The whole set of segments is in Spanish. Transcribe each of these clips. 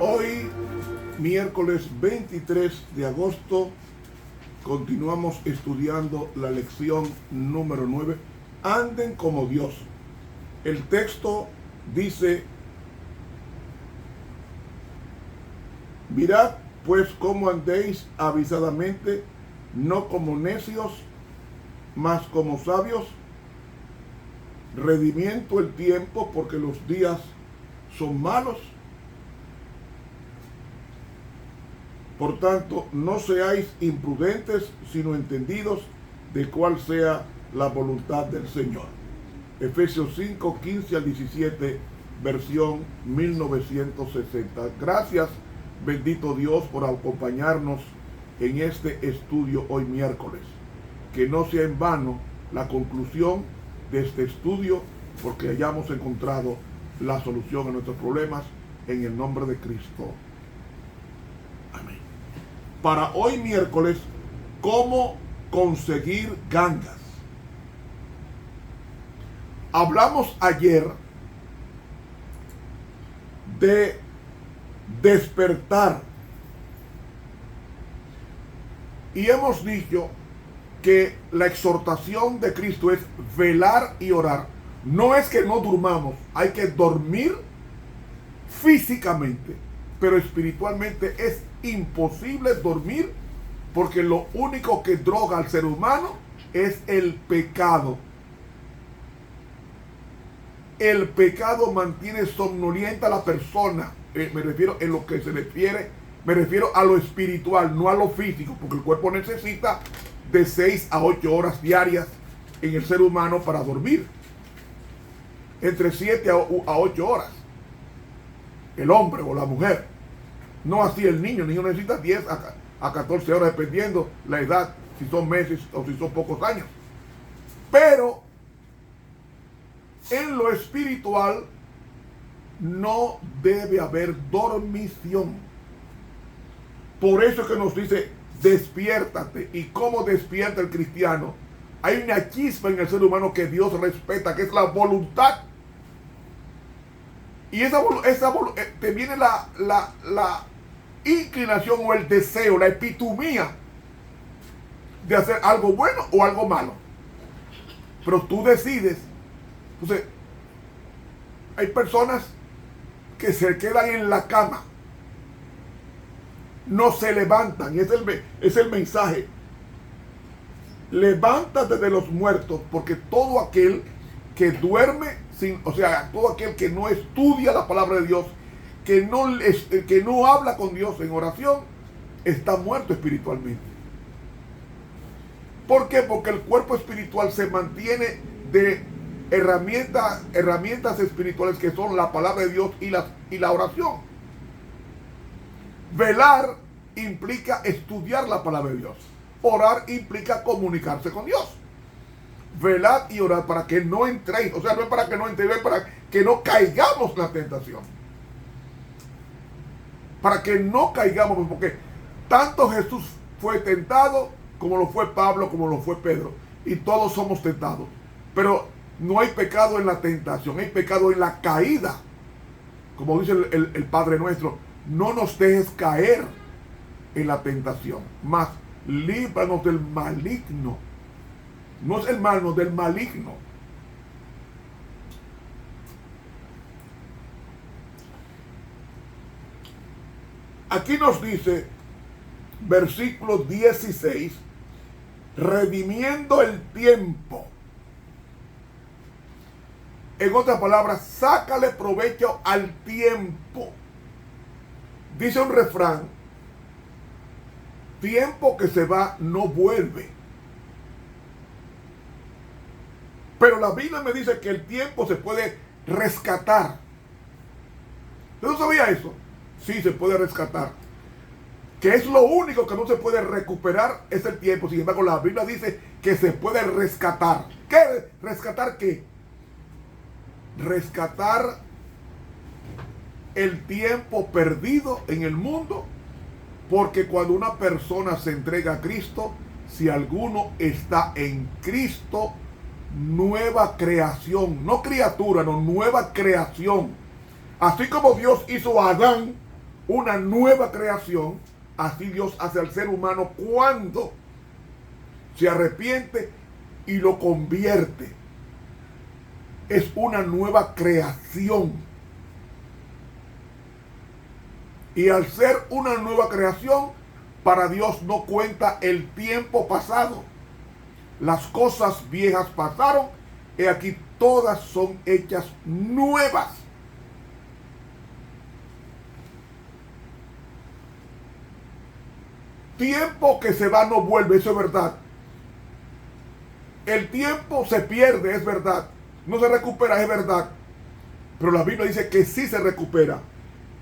Hoy, miércoles 23 de agosto, continuamos estudiando la lección número 9. Anden como Dios. El texto dice: mirad pues cómo andéis avisadamente, no como necios, mas como sabios, redimiendo el tiempo, porque los días son malos. Por tanto, no seáis imprudentes, sino entendidos de cuál sea la voluntad del Señor. Efesios 5, 15 al 17, versión 1960. Gracias, bendito Dios, por acompañarnos en este estudio hoy miércoles. Que no sea en vano la conclusión de este estudio, porque hayamos encontrado la solución a nuestros problemas en el nombre de Cristo. Amén. Para hoy miércoles, ¿cómo conseguir gangas? Hablamos ayer de despertar y hemos dicho que la exhortación de Cristo es velar y orar. No es que no durmamos, hay que dormir físicamente, pero espiritualmente es imposible dormir, porque lo único que droga al ser humano es el pecado. El pecado mantiene somnolienta a la persona. Me refiero en lo que se refiere, me refiero a lo espiritual, no a lo físico, porque el cuerpo necesita de 6 a 8 horas diarias en el ser humano para dormir. Entre 7 a 8 horas. El hombre o la mujer. No así el niño. El niño necesita 10 a 14 horas, dependiendo la edad, si son meses o si son pocos años. Pero en lo espiritual no debe haber dormición. Por eso es que nos dice: despiértate. ¿Y cómo despierta el cristiano? Hay una chispa en el ser humano que Dios respeta, que es la voluntad. Y te viene la inclinación o el deseo, la epitomía de hacer algo bueno o algo malo. Pero tú decides. Entonces, hay personas que se quedan en la cama, no se levantan. Y es el mensaje: levántate de los muertos, porque todo aquel que duerme todo aquel que no estudia la palabra de Dios, que no habla con Dios en oración, está muerto espiritualmente. ¿Por qué? Porque el cuerpo espiritual se mantiene de herramientas espirituales, que son la palabra de Dios y la oración. Velar implica estudiar la palabra de Dios. Orar implica comunicarse con Dios. Velad y orad para que no entréis. O sea, no es para que no entréis, es para que no caigamos en la tentación. Para que no caigamos, porque tanto Jesús fue tentado, como lo fue Pablo, como lo fue Pedro. Y todos somos tentados. Pero no hay pecado en la tentación, hay pecado en la caída. Como dice el Padre nuestro: no nos dejes caer en la tentación, mas líbranos del maligno. No es el mal, no, del maligno. Aquí nos dice, versículo 16, redimiendo el tiempo. En otras palabras, sácale provecho al tiempo. Dice un refrán: tiempo que se va no vuelve. Pero la Biblia me dice que el tiempo se puede rescatar. ¿Usted no sabía eso? Sí, se puede rescatar. Que es lo único que no se puede recuperar, es el tiempo. Sin embargo, la Biblia dice que se puede rescatar. ¿Qué? ¿Rescatar qué? Rescatar el tiempo perdido en el mundo. Porque cuando una persona se entrega a Cristo, si alguno está en Cristo, nueva creación, no criatura, no, nueva creación. Así como Dios hizo a Adán una nueva creación. Así Dios hace al ser humano cuando se arrepiente y lo convierte. Es una nueva creación. Y al ser una nueva creación, para Dios no cuenta el tiempo pasado. Las cosas viejas pasaron, y aquí todas son hechas nuevas. Tiempo que se va no vuelve, eso es verdad. El tiempo se pierde, es verdad. No se recupera, es verdad. Pero la Biblia dice que sí se recupera.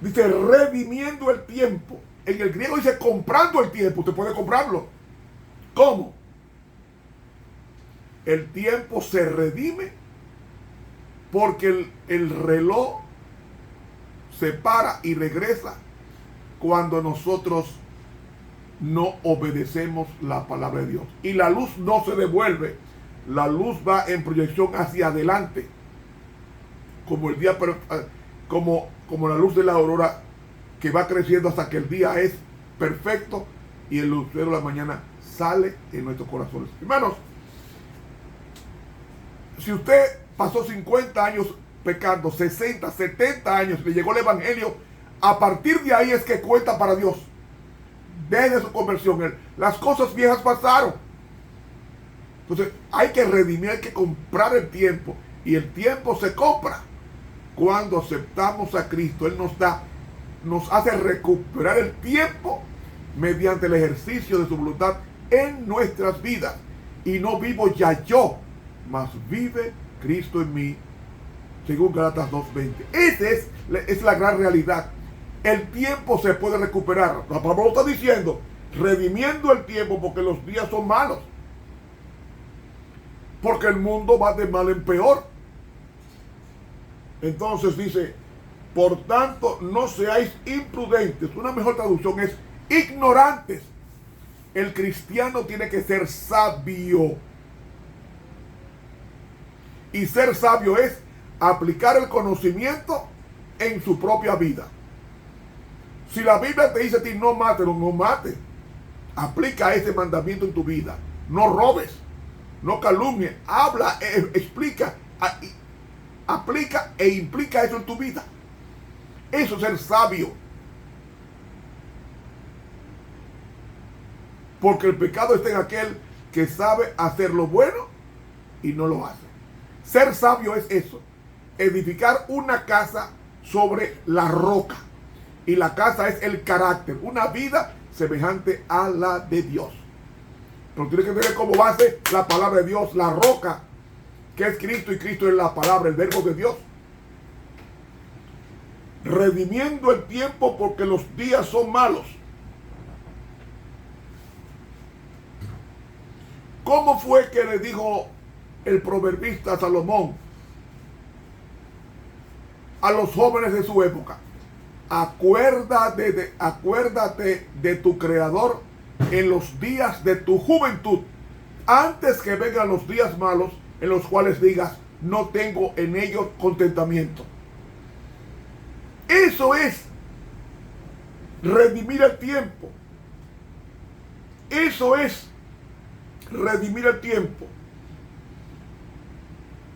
Dice redimiendo el tiempo. En el griego dice comprando el tiempo. Usted puede comprarlo. ¿Cómo? El tiempo se redime porque el reloj se para y regresa cuando nosotros no obedecemos la palabra de Dios. Y la luz no se devuelve. La luz va en proyección hacia adelante. Como el día, como la luz de la aurora que va creciendo hasta que el día es perfecto y el lucero de la mañana sale en nuestros corazones. Hermanos, si usted pasó 50 años pecando, 60, 70 años, le llegó el evangelio, a partir de ahí es que cuenta para Dios. Desde su conversión, las cosas viejas pasaron. Entonces hay que redimir, hay que comprar el tiempo. Y el tiempo se compra cuando aceptamos a Cristo. Él nos hace recuperar el tiempo mediante el ejercicio de su voluntad en nuestras vidas. Y no vivo ya yo, mas vive Cristo en mí, según Gálatas 2:20. Esa es la gran realidad. El tiempo se puede recuperar. La palabra lo está diciendo, redimiendo el tiempo, porque los días son malos. Porque el mundo va de mal en peor. Entonces dice, por tanto, no seáis imprudentes. Una mejor traducción es ignorantes. El cristiano tiene que ser sabio. Y ser sabio es aplicar el conocimiento en su propia vida. Si la Biblia te dice a ti no mates, no mates. Aplica ese mandamiento en tu vida. No robes, no calumnies. Habla, explica, aplica e implica eso en tu vida. Eso es ser sabio. Porque el pecado está en aquel que sabe hacer lo bueno y no lo hace. Ser sabio es eso. Edificar una casa sobre la roca. Y la casa es el carácter. Una vida semejante a la de Dios. Pero tiene que tener como base la palabra de Dios, la roca, que es Cristo, y Cristo es la palabra, el verbo de Dios. Redimiendo el tiempo porque los días son malos. ¿Cómo fue que le dijo el proverbista Salomón a los jóvenes de su época? Acuérdate de tu Creador en los días de tu juventud, antes que vengan los días malos, en los cuales digas, no tengo en ellos contentamiento. Eso es redimir el tiempo. Eso es redimir el tiempo.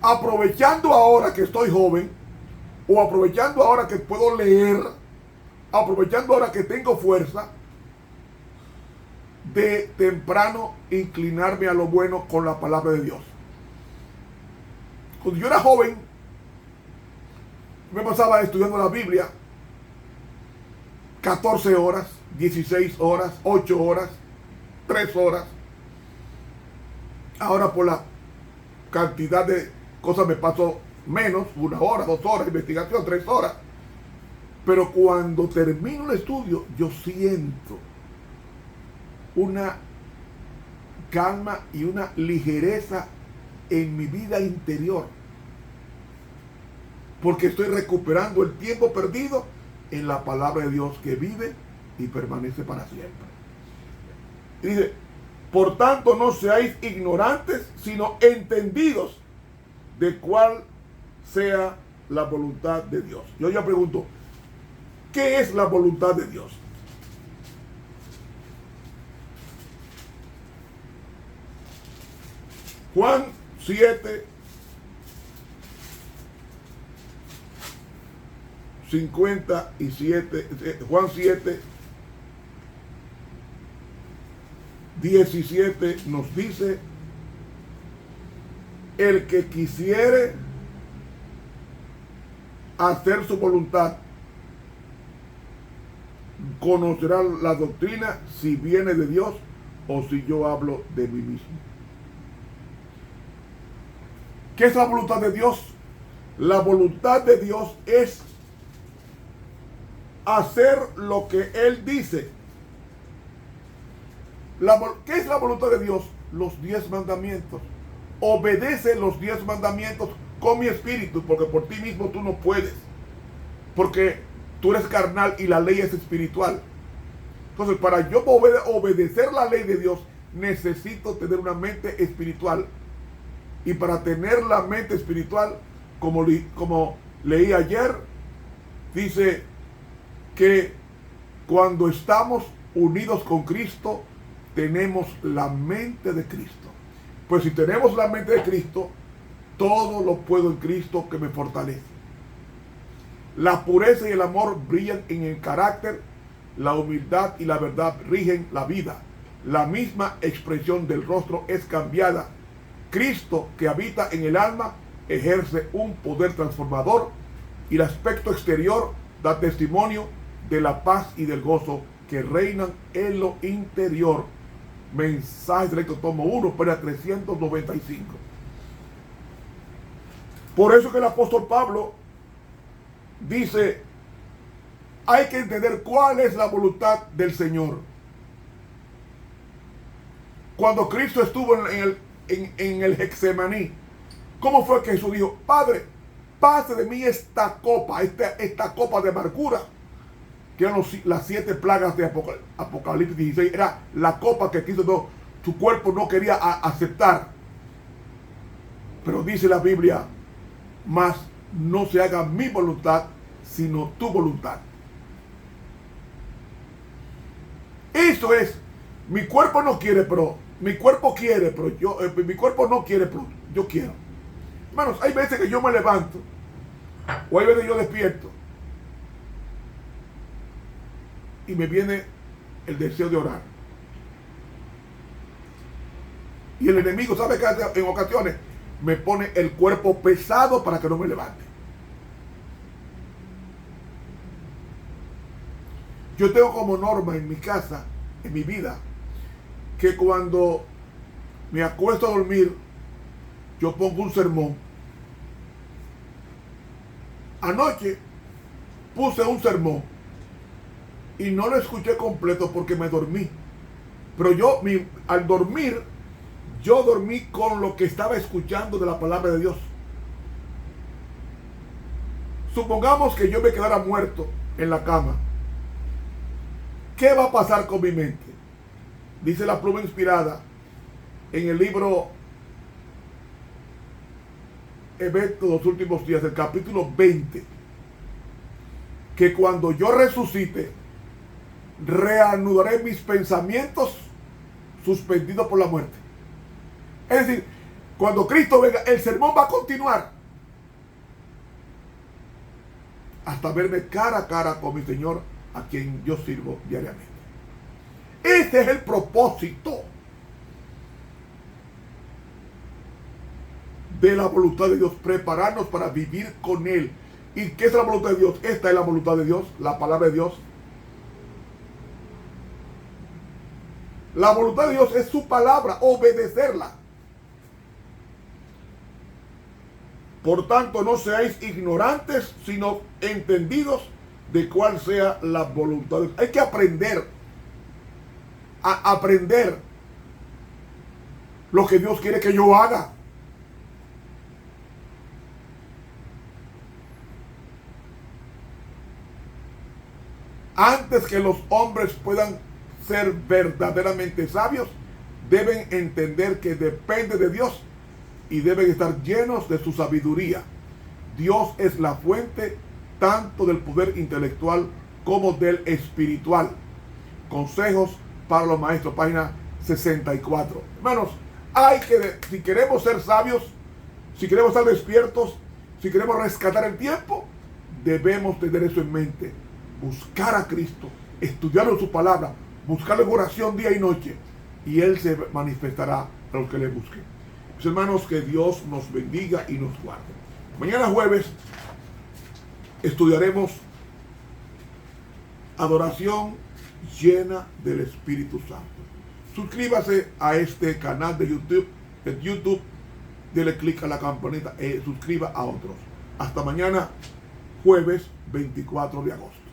Aprovechando ahora que estoy joven, o aprovechando ahora que puedo leer, aprovechando ahora que tengo fuerza, de temprano inclinarme a lo bueno con la palabra de Dios. Cuando yo era joven, me pasaba estudiando la Biblia 14 horas, 16 horas, 8 horas, 3 horas. Ahora por la cantidad de cosas me paso menos, 1 hora, 2 horas, investigación, 3 horas. Pero cuando termino el estudio, yo siento una calma y una ligereza en mi vida interior. Porque estoy recuperando el tiempo perdido en la palabra de Dios que vive y permanece para siempre. Y dice, por tanto no seáis ignorantes, sino entendidos de cuál sea la voluntad de Dios. Yo ya pregunto, ¿Qué es la voluntad de Dios? Juan 7, 57, Juan 7, 17 nos dice: el que quisiere hacer su voluntad conocerá la doctrina, si viene de Dios o si yo hablo de mí mismo. ¿Qué es la voluntad de Dios? La voluntad de Dios es hacer lo que Él dice. ¿Qué es la voluntad de Dios? Los 10 mandamientos. Obedece los 10 mandamientos con mi espíritu, porque por ti mismo tú no puedes. Porque tú eres carnal y la ley es espiritual. Entonces, para yo poder obedecer la ley de Dios, necesito tener una mente espiritual. Y para tener la mente espiritual, como leí ayer, dice que cuando estamos unidos con Cristo, tenemos la mente de Cristo. Pues si tenemos la mente de Cristo, todo lo puedo en Cristo que me fortalece. La pureza y el amor brillan en el carácter, la humildad y la verdad rigen la vida. La misma expresión del rostro es cambiada. Cristo, que habita en el alma, ejerce un poder transformador y el aspecto exterior da testimonio de la paz y del gozo que reinan en lo interior. Mensaje directo, tomo 1, página 395. Por eso que el apóstol Pablo dice: hay que entender cuál es la voluntad del Señor. Cuando Cristo estuvo en el Getsemaní, ¿cómo fue que Jesús dijo: Padre, pase de mí esta copa de amargura? Que eran las 7 plagas de Apocalipsis 16. Era la copa que Cristo su cuerpo no quería aceptar. Pero dice la Biblia: mas no se haga mi voluntad, sino tu voluntad. Eso es, mi cuerpo no quiere, pero mi cuerpo quiere, pero mi cuerpo no quiere, pero yo quiero. Hermanos, hay veces que yo me levanto, o hay veces que yo despierto, y me viene el deseo de orar. Y el enemigo, ¿sabe qué hace en ocasiones? Me pone el cuerpo pesado para que no me levante. Yo tengo como norma en mi casa, en mi vida, que cuando me acuesto a dormir, yo pongo un sermón. Anoche puse un sermón y no lo escuché completo porque me dormí. Pero al dormir, yo dormí con lo que estaba escuchando de la palabra de Dios. Supongamos que yo me quedara muerto en la cama. ¿Qué va a pasar con mi mente? Dice la pluma inspirada en el libro Eventos de los últimos días, el capítulo 20, que cuando yo resucite, reanudaré mis pensamientos suspendidos por la muerte. Es decir, cuando Cristo venga, el sermón va a continuar hasta verme cara a cara con mi Señor, a quien yo sirvo diariamente. Este es el propósito de la voluntad de Dios, prepararnos para vivir con Él. ¿Y qué es la voluntad de Dios? Esta es la voluntad de Dios, la palabra de Dios. La voluntad de Dios es su palabra, obedecerla. Por tanto, no seáis ignorantes, sino entendidos de cuál sea la voluntad de Dios. Hay que aprender lo que Dios quiere que yo haga. Antes que los hombres puedan ser verdaderamente sabios, deben entender que depende de Dios y deben estar llenos de su sabiduría. Dios es la fuente tanto del poder intelectual como del espiritual. Consejos para los maestros, página 64. Hermanos, si queremos ser sabios, si queremos estar despiertos, si queremos rescatar el tiempo, debemos tener eso en mente. Buscar a Cristo, estudiar su palabra, buscarlo en oración día y noche, y Él se manifestará a los que le busquen. Mis hermanos, que Dios nos bendiga y nos guarde. Mañana jueves estudiaremos adoración llena del Espíritu Santo. Suscríbase a este canal de YouTube, dele clic a la campanita y suscriba a otros. Hasta mañana, jueves 24 de agosto.